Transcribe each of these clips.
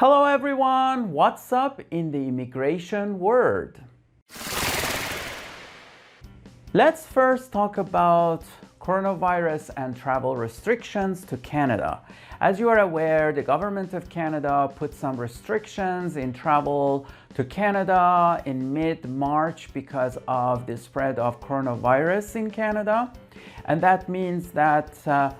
Hello everyone, what's up in the immigration world? Let's first talk about coronavirus and travel restrictions to Canada. As you are aware, the government of Canada put some restrictions in travel to Canada in mid-March because of the spread of coronavirus in Canada. And that means that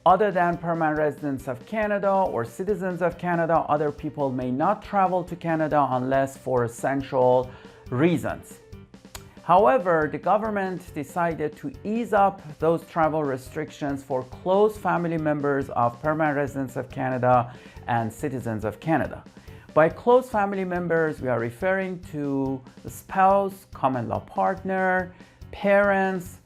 other than permanent residents of Canada or citizens of Canada, other people may not travel to Canada unless for essential reasons. However, the government decided to ease up those travel restrictions for close family members of permanent residents of Canada and citizens of Canada. By close family members, we are referring to the spouse, common law partner, parents,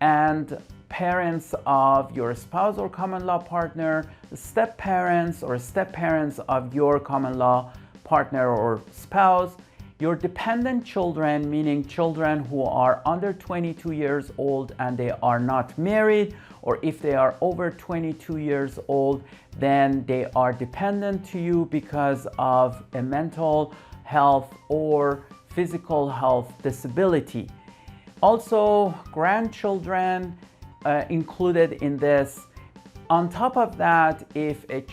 and parents of your spouse or common law partner, step-parents or step-parents of your common law partner or spouse, your dependent children, meaning children who are under 22 years old and they are not married, or if they are over 22 years old, then they are dependent to you because of a mental health or physical health disability. Also, grandchildren included in this. On top of that, if a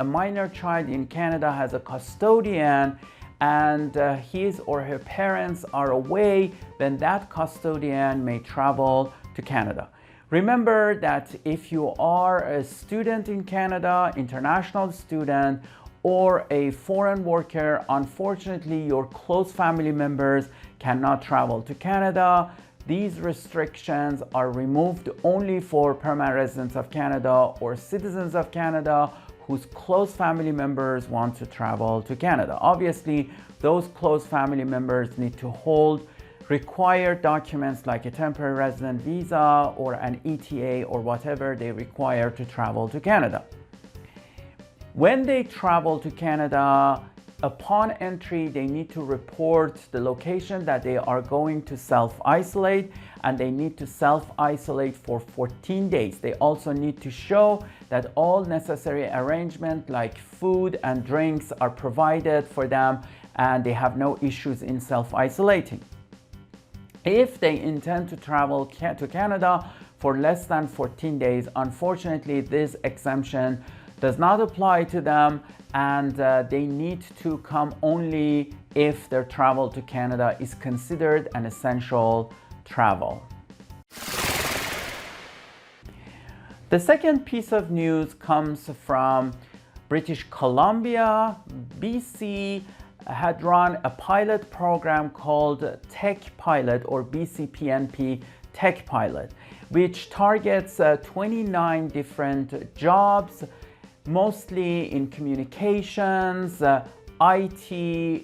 minor child in Canada has a custodian and his or her parents are away, then that custodian may travel to Canada. Remember that if you are a student in Canada, international student, or a foreign worker, unfortunately your close family members cannot travel to Canada. These restrictions are removed only for permanent residents of Canada or citizens of Canada whose close family members want to travel to Canada. Obviously, those close family members need to hold required documents like a temporary resident visa or an ETA or whatever they require to travel to Canada. When they travel to Canada, upon entry, they need to report the location that they are going to self-isolate, and they need to self-isolate for 14 days. They also need to show that all necessary arrangements like food and drinks are provided for them and they have no issues in self-isolating. If they intend to travel to Canada for less than 14 days, unfortunately, this exemption does not apply to them, and they need to come only if their travel to Canada is considered an essential travel. The second piece of news comes from British Columbia. BC had run a pilot program called Tech Pilot, or BC PNP Tech Pilot, which targets 29 different jobs, mostly in communications, IT,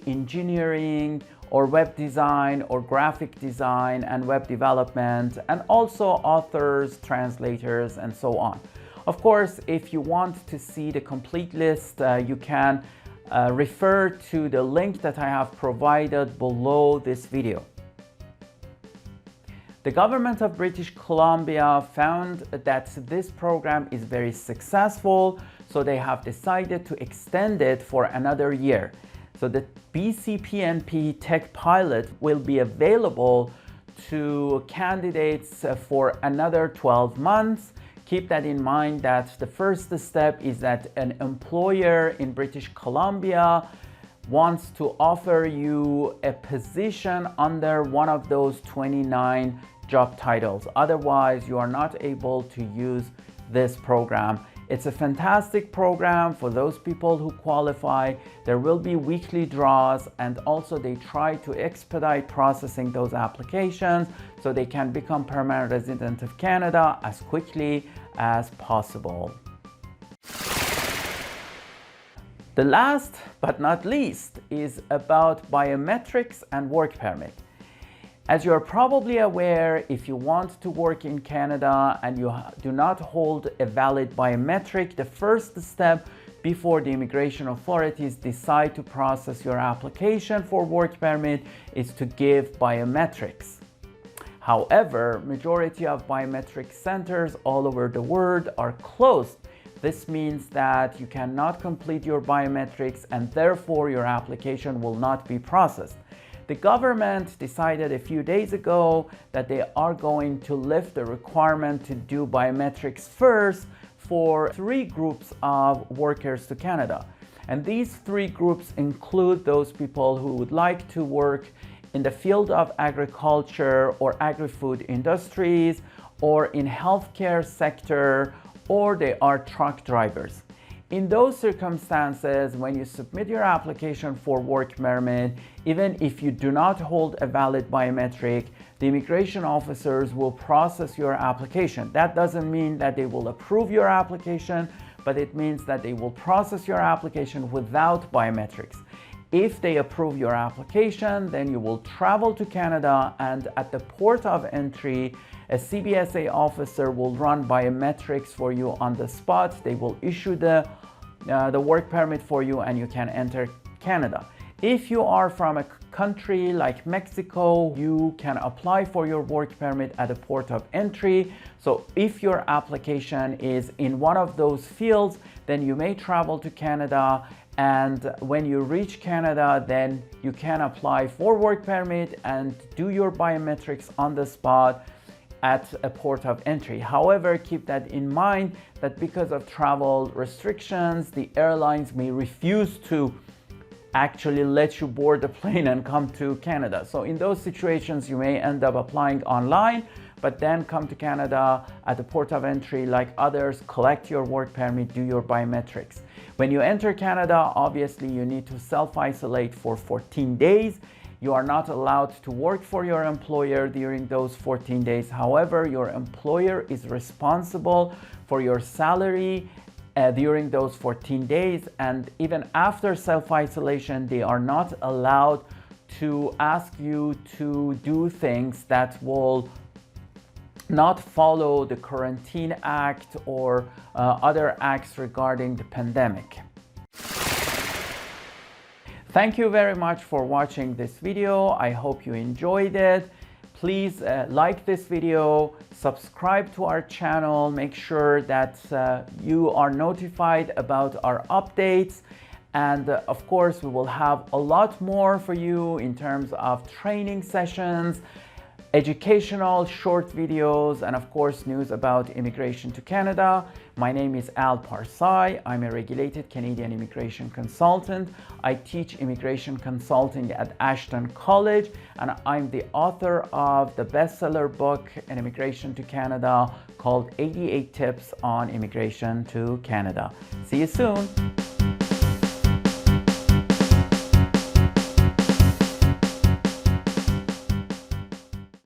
engineering, or web design, or graphic design and web development, and also authors, translators, and so on. Of course, if you want to see the complete list, you can refer to the link that I have provided below this video. The government of British Columbia found that this program is very successful, so they have decided to extend it for another year. So the BC PNP Tech Pilot will be available to candidates for another 12 months. Keep that in mind, that the first step is that an employer in British Columbia wants to offer you a position under one of those 29 job titles. Otherwise, you are not able to use this program. It's a fantastic program for those people who qualify. There will be weekly draws, and also they try to expedite processing those applications so they can become permanent resident of Canada as quickly as possible. The last but not least is about biometrics and work permit. As you are probably aware, if you want to work in Canada and you do not hold a valid biometric, the first step before the immigration authorities decide to process your application for work permit is to give biometrics. However, majority of biometric centers all over the world are closed This means that you cannot complete your biometrics and therefore your application will not be processed. The government decided a few days ago that they are going to lift the requirement to do biometrics first for 3 groups of workers to Canada. And these 3 groups include those people who would like to work in the field of agriculture or agri-food industries, or in healthcare sector, or they are truck drivers. In those circumstances, when you submit your application for work permit, even if you do not hold a valid biometric, the immigration officers will process your application. That doesn't mean that they will approve your application, but it means that they will process your application without biometrics. If they approve your application, then you will travel to Canada, and at the port of entry, a CBSA officer will run biometrics for you on the spot. They will issue the work permit for you and you can enter Canada. If you are from a country like Mexico, you can apply for your work permit at the port of entry. So if your application is in one of those fields, then you may travel to Canada, and when you reach Canada, then you can apply for work permit and do your biometrics on the spot at a port of entry. However, keep that in mind that because of travel restrictions, the airlines may refuse to actually let you board the plane and come to Canada. So in those situations, you may end up applying online, but then come to Canada at the port of entry like others, collect your work permit, do your biometrics. When you enter Canada, obviously you need to self-isolate for 14 days. You are not allowed to work for your employer during those 14 days. However, your employer is responsible for your salary during those 14 days. And even after self-isolation, they are not allowed to ask you to do things that will not follow the Quarantine Act or other acts regarding the pandemic. Thank you very much for watching this video. I hope you enjoyed it. Please like this video, subscribe to our channel, make sure that you are notified about our updates. And of course, we will have a lot more for you in terms of training sessions, educational short videos, and of course news about immigration to Canada. My name is Al Parsai. I'm a regulated Canadian immigration consultant. I teach immigration consulting at Ashton College, and I'm the author of the bestseller book in immigration to Canada called 88 Tips on Immigration to Canada. See you soon.